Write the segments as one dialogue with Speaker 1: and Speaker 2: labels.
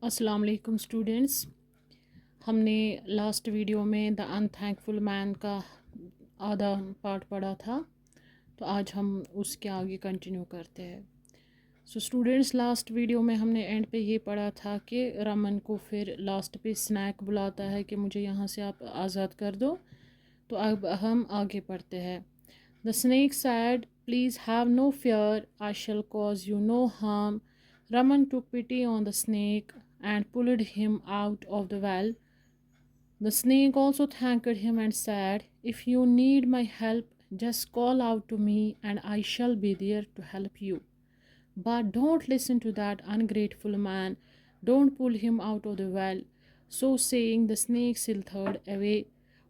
Speaker 1: अस्सलाम वालेकुम स्टूडेंट्स। हमने लास्ट वीडियो में द अनथैंकफुल मैन का आधा पार्ट पढ़ा था, तो आज हम उसके आगे कंटिन्यू करते हैं। सो स्टूडेंट्स, लास्ट वीडियो में हमने एंड पे ये पढ़ा था कि रमन को फिर लास्ट पे स्नैक बुलाता है कि मुझे यहाँ से आप आज़ाद कर दो। तो अब हम आगे पढ़ते हैं। The snake said, please have no fear, I shall cause you no harm. Raman took pity on the snake and pulled him out of the well. The snake also thanked him and said, if you need my help, just call out to me and I shall be there to help you. But don't listen to that ungrateful man. Don't pull him out of the well. So saying, the snake slithered away.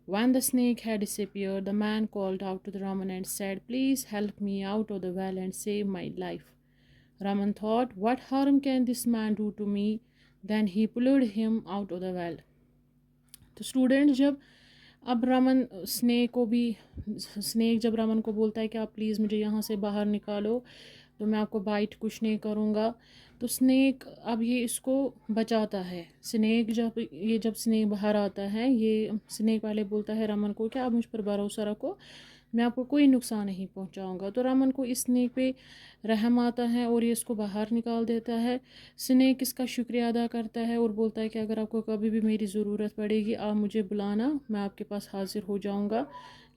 Speaker 1: When the snake had disappeared, the man called out to the Raman and said, please help me out of the well and save my life. Raman thought, what harm can this man do to me? Then he pulled him out of the well. तो student, जब अब Raman snake जब रमन को बोलता है कि आप please मुझे यहाँ से बाहर निकालो, तो मैं आपको बाइट कुछ नहीं करूँगा, तो स्नेक अब ये इसको बचाता है। जब स्नेक बाहर आता है, ये स्नेक पहले बोलता है रमन को कि आप मुझ पर भरोसा रखो, मैं आपको कोई नुकसान नहीं पहुंचाऊंगा। तो रमन को इस स्नेक पे रहम आता है और ये इसको बाहर निकाल देता है। स्नेक इसका शुक्रिया अदा करता है और बोलता है कि अगर आपको कभी भी मेरी ज़रूरत पड़ेगी, आप मुझे बुलाना, मैं आपके पास हाजिर हो जाऊंगा।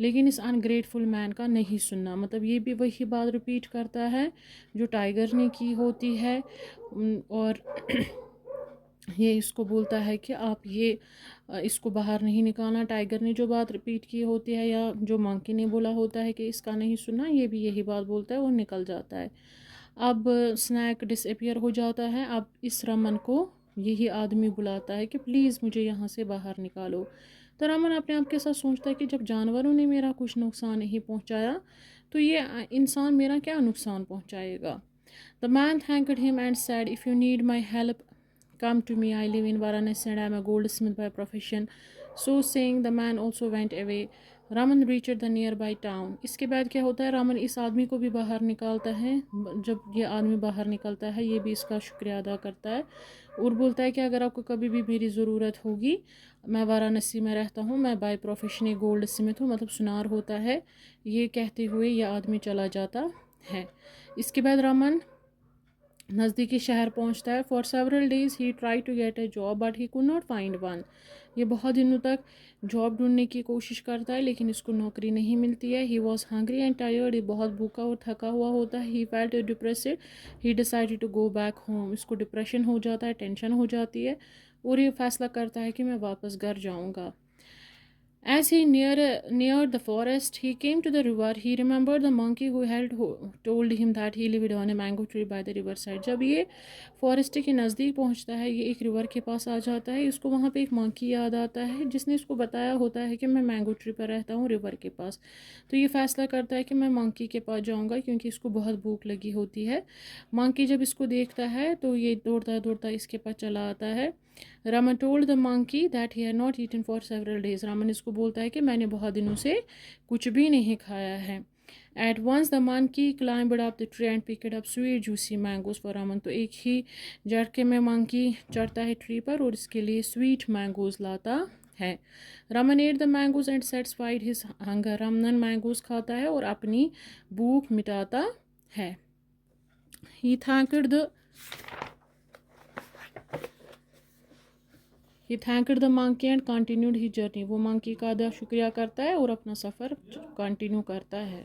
Speaker 1: लेकिन इस अनग्रेटफुल मैन का नहीं सुनना, मतलब ये भी वही बात रिपीट करता है जो टाइगर ने की होती है। और ये इसको बोलता है कि आप इसको बाहर नहीं निकालना। टाइगर ने जो बात रिपीट की होती है या जो मंकी ने बोला होता है कि इसका नहीं सुनना, ये भी यही बात बोलता है और निकल जाता है। अब स्नैक डिसअपियर हो जाता है। अब इस रमन को यही आदमी बुलाता है कि प्लीज़ मुझे यहाँ से बाहर निकालो। तो रमन अपने आप के साथ सोचता है कि जब जानवरों ने मेरा कुछ नुकसान नहीं पहुँचाया, तो ये इंसान मेरा क्या नुकसान पहुँचाएगा। The man thanked him and sad, if you need my help, come to me, I live in Varanasi and I am a goldsmith by profession. So saying, the man also went away. Raman reached the nearby town. इसके बाद क्या होता है, रामन इस आदमी को भी बाहर निकालता है। जब ये आदमी बाहर निकलता है, ये भी इसका शुक्रिया अदा करता है और बोलता है कि अगर आपको कभी भी मेरी ज़रूरत होगी, मैं वाराणसी में रहता हूँ, मैं बाय प्रोफेशन एक गोल्ड स्मिथ हूँ, मतलब सुनार होता है। ये कहते हुए यह आदमी चला जाता है। इसके बाद रामन नज़दीकी शहर पहुंचता है। For several days he try to get a job but he could not find one. ये बहुत दिनों तक जॉब ढूंढने की कोशिश करता है, लेकिन इसको नौकरी नहीं मिलती है। He was hungry and tired, ये बहुत भूखा और थका हुआ होता है। He felt depressed, he decided to go back home. इसको डिप्रेशन हो जाता है, टेंशन हो जाती है और ये फैसला करता है कि मैं वापस घर जाऊँगा। As he neared the forest, he came to the river. He remembered the monkey who had told him that he lived on a mango tree by the riverside. जब ये फॉरेस्ट के नज़दीक पहुंचता है, ये एक रिवर के पास आ जाता है, इसको वहाँ पे एक मंकी याद आता है जिसने इसको बताया होता है कि मैं मैंगो ट्री पर रहता हूँ रिवर के पास। तो ये फैसला करता है कि मैं मंकी के पास जाऊँगा क्योंकि इसको बहुत भूख लगी होती है। मंकी जब इसको देखता है तो ये दौड़ता दौड़ता इसके पास चला आता है। Raman told the monkey that he had not eaten for several days. Raman इसको बोलता है कि मैंने बहुत दिनों से कुछ भी नहीं खाया है। At once the monkey climbed up the tree and picked up sweet juicy mangoes for Raman. तो एक ही झटके में मंकी चढ़ता है ट्री पर और इसके लिए स्वीट मैंगोज लाता है। Raman ate the mangoes and satisfied his hunger. Raman mangoes खाता है और अपनी भूख मिटाता है। He thanked the He thanked the monkey and continued his journey. वो monkey का अदा शुक्रिया करता है और अपना सफ़र कंटिन्यू करता है।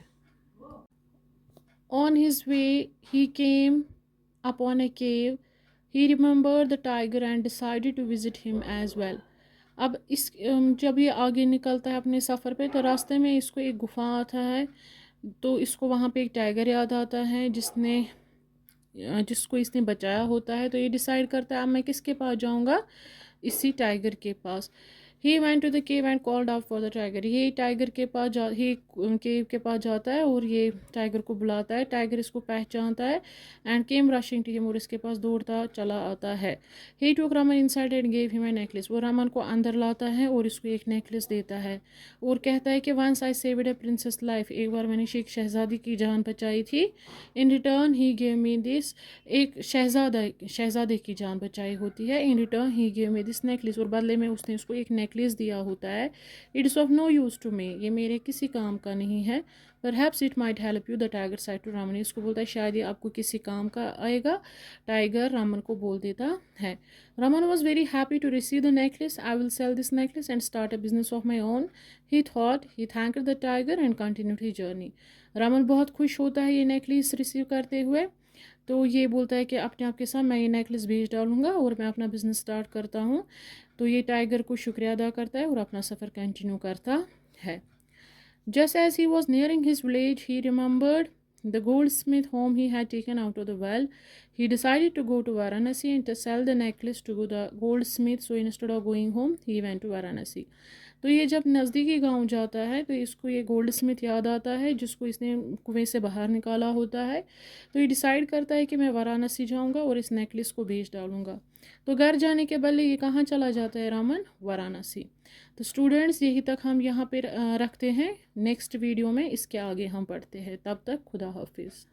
Speaker 1: On his way, he came upon a cave. He remembered the tiger and decided to visit him as well. अब जब ये आगे निकलता है अपने सफ़र पे, तो रास्ते में इसको एक गुफा आता है। तो इसको वहाँ पे एक टाइगर याद आता है जिसको इसने बचाया होता है। तो ये डिसाइड करता है अब मैं किसके पास जाऊँगा, इसी टाइगर के पास। He went to the cave and called out for the tiger. ये टाइगर के पास केव के पास जाता है और ये टाइगर को बुलाता है। टाइगर इसको पहचानता है and came rushing to him, और इसके पास दौड़ता चला आता है। He took Raman inside and gave him a necklace. वो रमन को अंदर लाता है और इसको एक नेकलेस देता है और कहता है कि once I saved a princess life, एक बार मैंने एक शहजादी की जान बचाई थी। In return he gave me this, एक शहजादे की जान बचाई होती है। In return he gave me this necklace, और बदले में उसने उसको एक नेकलेस दिया होता है। It is of no use to me, ये मेरे किसी काम का नहीं है। Perhaps it might help you, the tiger said to Raman. इसको बोलता है शायद ये आपको किसी काम का आएगा। टाइगर रामन को बोल देता है। Raman was very happy to receive the necklace. I will sell this necklace and start a business of my own, he thought. He thanked the tiger and continued he journey. Raman बहुत खुश होता है ये नेकलेस रिसीव करते हुए। तो ये बोलता है कि अपने आप के साथ मैं ये नेकलेस बेच डालूंगा और मैं अपना बिजनेस स्टार्ट करता हूँ। तो ये टाइगर को शुक्रिया अदा करता है और अपना सफ़र कंटिन्यू करता है। Just as he was nearing his village, he remembered the goldsmith whom he had taken out of the well. He decided to go to Varanasi and to sell the necklace to the goldsmith. So instead of going home, he went to Varanasi. तो ये जब नज़दीकी गांव जाता है तो इसको ये गोल्ड स्मिथ याद आता है जिसको इसने कुएं से बाहर निकाला होता है। तो ये डिसाइड करता है कि मैं वाराणसी जाऊंगा और इस नेकलेस को बेच डालूंगा। तो घर जाने के बदले ये कहाँ चला जाता है रामन? वाराणसी। तो स्टूडेंट्स यही तक हम यहाँ पे रखते हैं। नेक्स्ट वीडियो में इसके आगे हम पढ़ते हैं। तब तक खुदा हाफिज़।